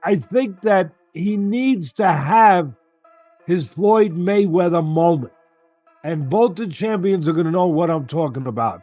I think that he needs to have his Floyd Mayweather moment. And both the champions are going to know what I'm talking about.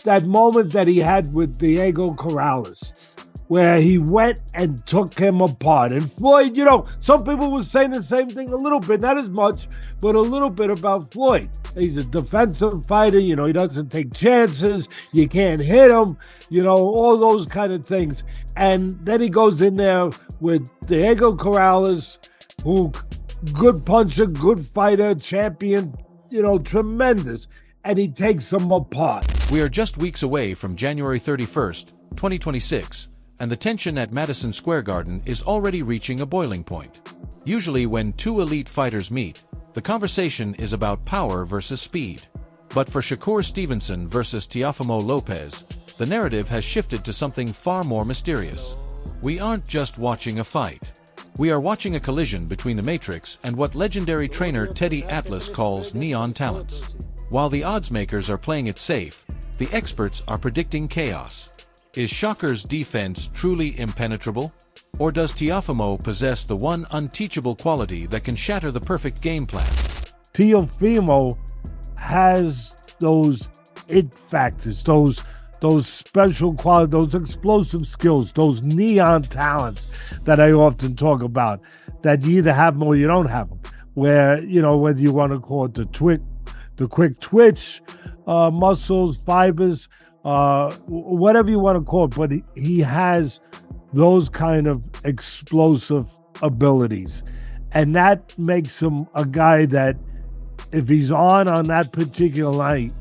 That moment that he had with Diego Corrales, where he went and took him apart. And Floyd, some people were saying the same thing a little bit, not as much, but a little bit about Floyd. He's a defensive fighter, he doesn't take chances, you can't hit him, all those kind of things. And then he goes in there with Diego Corrales, who good puncher, good fighter, champion, tremendous. And he takes him apart. We are just weeks away from January 31st, 2026, and the tension at Madison Square Garden is already reaching a boiling point. Usually when two elite fighters meet, the conversation is about power versus speed. But for Shakur Stevenson versus TeofimoLopez, the narrative has shifted to something far more mysterious. We aren't just watching a fight. We are watching a collision between the Matrix and what legendary trainer Teddy Atlas calls neon talents. While the odds makers are playing it safe, the experts are predicting chaos. Is Shakur's defense truly impenetrable? Or does Teofimo possess the one unteachable quality that can shatter the perfect game plan? Teofimo has those it factors, those special qualities, those explosive skills, those neon talents that I often talk about, that you either have them or you don't have them. Where, whether you want to call it the quick twitch, muscles, fibers, whatever you want to call it, but he has those kind of explosive abilities. And that makes him a guy that if he's on that particular night,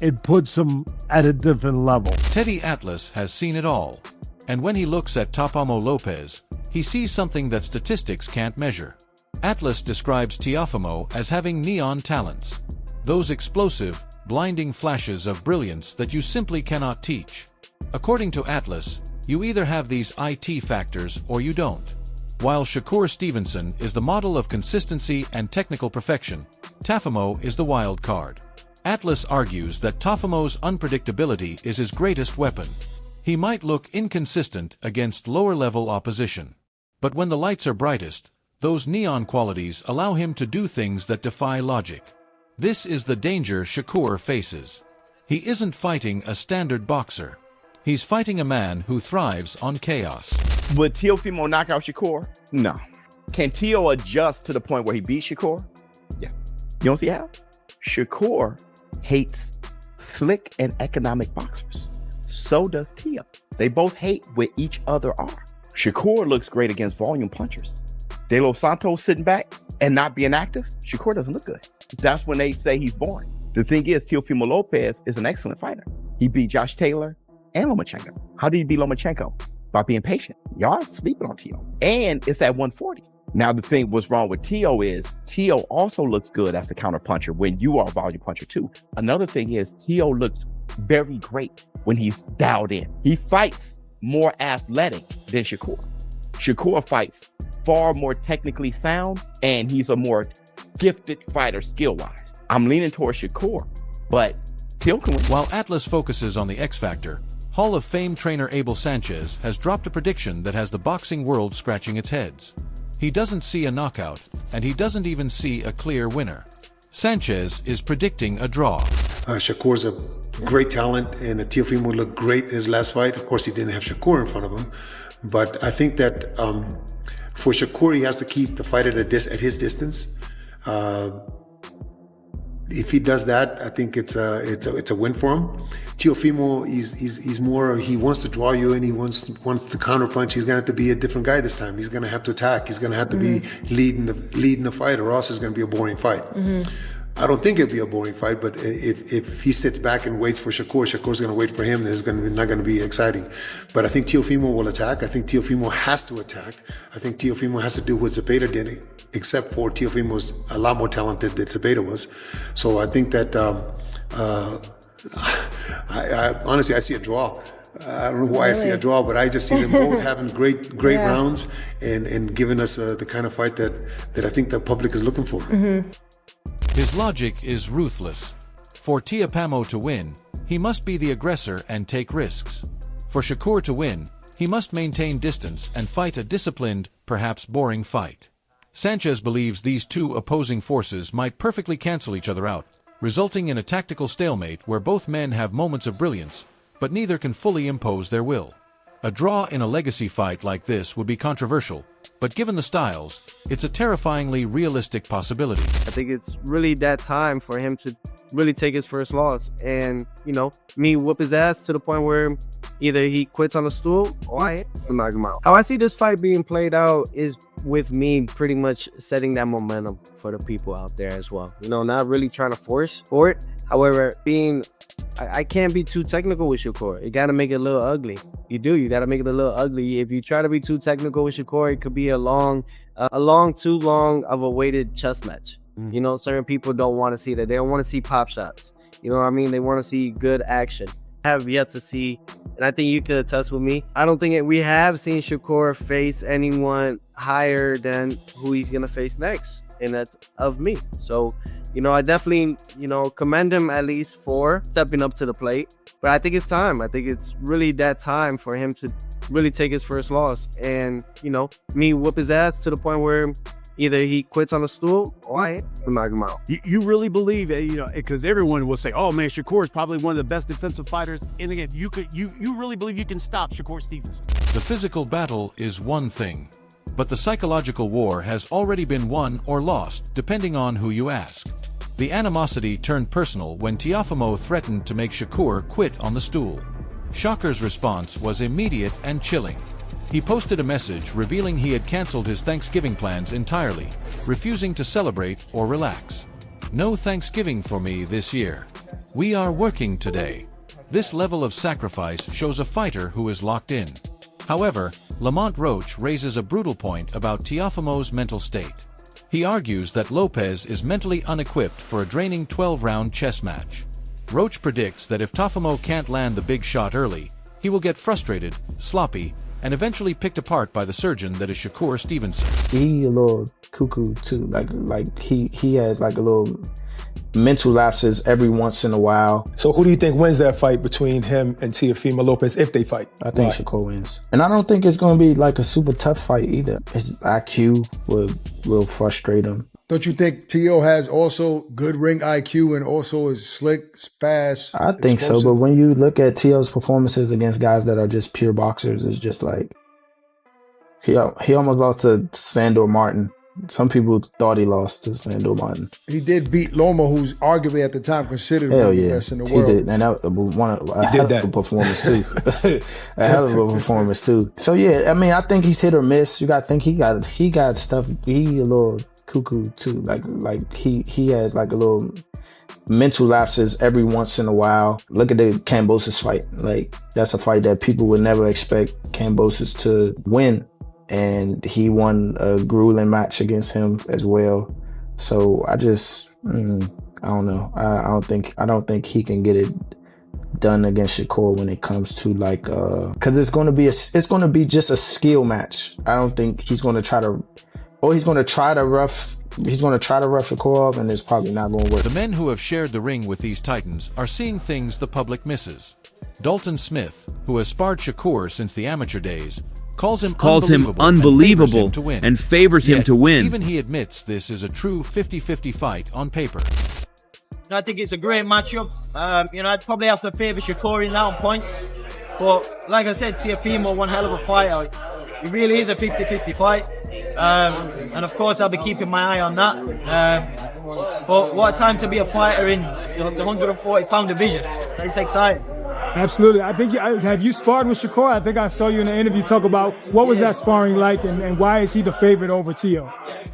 it puts him at a different level. Teddy Atlas has seen it all. And when he looks at TeofimoLopez, he sees something that statistics can't measure. Atlas describes Teofimo as having neon talents. Those explosive, blinding flashes of brilliance that you simply cannot teach. According to Atlas, you either have these IT factors or you don't. While Shakur Stevenson is the model of consistency and technical perfection, Teofimo is the wild card. Atlas argues that Teofimo's unpredictability is his greatest weapon. He might look inconsistent against lower-level opposition. But when the lights are brightest, those neon qualities allow him to do things that defy logic. This is the danger Shakur faces. He isn't fighting a standard boxer. He's fighting a man who thrives on chaos. Would Teofimo knock out Shakur? No. Can Teo adjust to the point where he beats Shakur? Yeah. You don't see how? Shakur hates slick and economic boxers. So does Teo. They both hate what each other are. Shakur looks great against volume punchers. De Los Santos sitting back and not being active, Shakur doesn't look good. That's when they say he's boring. The thing is, TeofimoLopez is an excellent fighter. He beat Josh Taylor and Lomachenko. How did he beat Lomachenko? By being patient. Y'all sleeping on Teo. And it's at 140. Now, the thing what's wrong with Teo is Teo also looks good as a counter puncher when you are a volume puncher too. Another thing is Teo looks very great when he's dialed in. He fights more athletic than Shakur. Shakur fights far more technically sound, and he's a more gifted fighter skill-wise. I'm leaning towards Shakur, but Teo can win. While Atlas focuses on the X Factor, Hall of Fame trainer Abel Sanchez has dropped a prediction that has the boxing world scratching its heads. He doesn't see a knockout, and he doesn't even see a clear winner. Sanchez is predicting a draw. Shakur's a great talent, and Teofimo looked great in his last fight. Of course, he didn't have Shakur in front of him, but I think that for Shakur, he has to keep the fight at his distance. If he does that, I think it's a win for him. Teofimo, he's more, he wants to draw you in, he wants to counter punch. He's gonna have to be a different guy this time. He's gonna have to attack. He's gonna have to be leading the fight, or else it's gonna be a boring fight. I don't think it'll be a boring fight, but if he sits back and waits for Shakur's gonna wait for him, then it's not gonna be exciting. But I think Teofimo will attack. I think Teofimo has to attack. I think Teofimo has to do what Zepeda did, except for Teofimo's a lot more talented than Zepeda was. So I think that I honestly, I see a draw. I don't know why I see a draw, but I just see them both having great rounds and giving us the kind of fight that I think the public is looking for. His logic is ruthless. For Teofimo to win, he must be the aggressor and take risks. For Shakur to win, he must maintain distance and fight a disciplined, perhaps boring fight. Sanchez believes these two opposing forces might perfectly cancel each other out, resulting in a tactical stalemate where both men have moments of brilliance, but neither can fully impose their will. A draw in a legacy fight like this would be controversial, but given the styles, it's a terrifyingly realistic possibility. I think it's really that time for him to really take his first loss and, me whoop his ass to the point where either he quits on the stool or I knock him out. How I see this fight being played out is with me pretty much setting that momentum for the people out there as well. Not really trying to force for it. However, I can't be too technical with Shakur. You got to make it a little ugly. You got to make it a little ugly. If you try to be too technical with Shakur, it could be too long of a weighted chess match. Certain people don't want to see that. They don't want to see pop shots. You know what I mean? They want to see good action. I have yet to see, and I think you could attest with me, I don't think we have seen Shakur face anyone higher than who he's going to face next. And that's of me. So, I definitely, commend him at least for stepping up to the plate. But I think it's time. I think it's really that time for him to really take his first loss and, me whoop his ass to the point where either he quits on the stool or I knock him out. You really believe, because everyone will say, oh man, Shakur is probably one of the best defensive fighters in the game. You really believe you can stop Shakur Stevenson? The physical battle is one thing, but the psychological war has already been won or lost, depending on who you ask. The animosity turned personal when Teofimo threatened to make Shakur quit on the stool. Shakur's response was immediate and chilling. He posted a message revealing he had canceled his Thanksgiving plans entirely, refusing to celebrate or relax. No Thanksgiving for me this year. We are working today. This level of sacrifice shows a fighter who is locked in. However, Lamont Roach raises a brutal point about Teofimo's mental state. He argues that Lopez is mentally unequipped for a draining 12-round chess match. Roach predicts that if Teofimo can't land the big shot early, he will get frustrated, sloppy, and eventually picked apart by the surgeon that is Shakur Stevenson. He a little cuckoo too, like he has like a little mental lapses every once in a while. So who do you think wins that fight between him and Teofimo if they fight? I think Shakur wins. And I don't think it's going to be like a super tough fight either. His IQ will frustrate him. Don't you think Teo has also good ring IQ and also is slick, fast? I think explosive? So, but when you look at Teo's performances against guys that are just pure boxers, it's just like he almost lost to Sandor Martin. Some people thought he lost to Sandor Martin. He did beat Loma, who's arguably at the time considered one of the best in the world. He did, and that was a hell of a performance too. A hell of a performance too. So yeah, I mean, I think he's hit or miss. You got to think he got stuff. He a little cuckoo too. Like he has like a little mental lapses every once in a while. Look at the Kambosos fight. Like that's a fight that people would never expect Kambosos to win. And he won a grueling match against him as well. So I just, I don't know. I don't think he can get it done against Shakur when it comes to like, cause it's going to be just a skill match. I don't think he's going to try to rough Shakur off, and it's probably not going to work. The men who have shared the ring with these titans are seeing things the public misses. Dalton Smith, who has sparred Shakur since the amateur days, calls him unbelievable and favors him to win. Even he admits this is a true 50-50 fight on paper. I think it's a great matchup. I'd probably have to favour Shakur in that on points. But like I said, Teofimo, one hell of a fighter. It really is a 50-50 fight. And of course, I'll be keeping my eye on that. But what a time to be a fighter in the 140-pound division. It's exciting. Absolutely. I think have you sparred with Shakur? I think I saw you in an interview talk about what was that sparring like and why is he the favorite over Teo?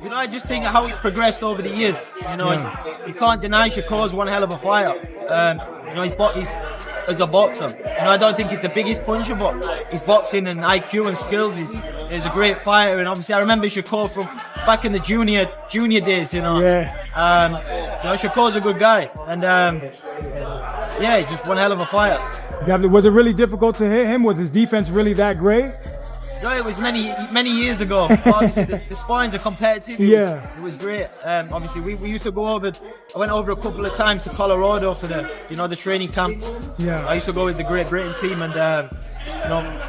I just think how he's progressed over the years. You can't deny Shakur's one hell of a fighter. He's a boxer. I don't think he's the biggest puncher, but his boxing and IQ and skills is a great fighter. And obviously, I remember Shakur from back in the junior days. Shakur's a good guy, and just one hell of a fighter. Was it really difficult to hit him? Was his defense really that great? No, it was many years ago. But obviously, the sparrings are competitive. It was great. Obviously, we used to go over. I went over a couple of times to Colorado for the training camps. Yeah. I used to go with the Great Britain team, and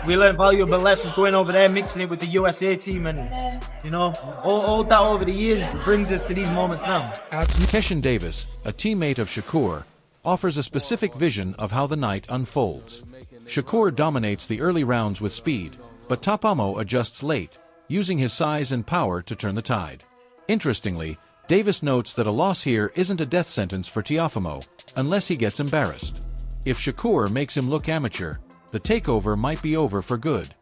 we learned valuable lessons going over there, mixing it with the USA team, and all that over the years brings us to these moments now. Keshin Davis, a teammate of Shakur, offers a specific vision of how the night unfolds. Shakur dominates the early rounds with speed, but Teofimo adjusts late, using his size and power to turn the tide. Interestingly, Davis notes that a loss here isn't a death sentence for Teofimo, unless he gets embarrassed. If Shakur makes him look amateur, the takeover might be over for good.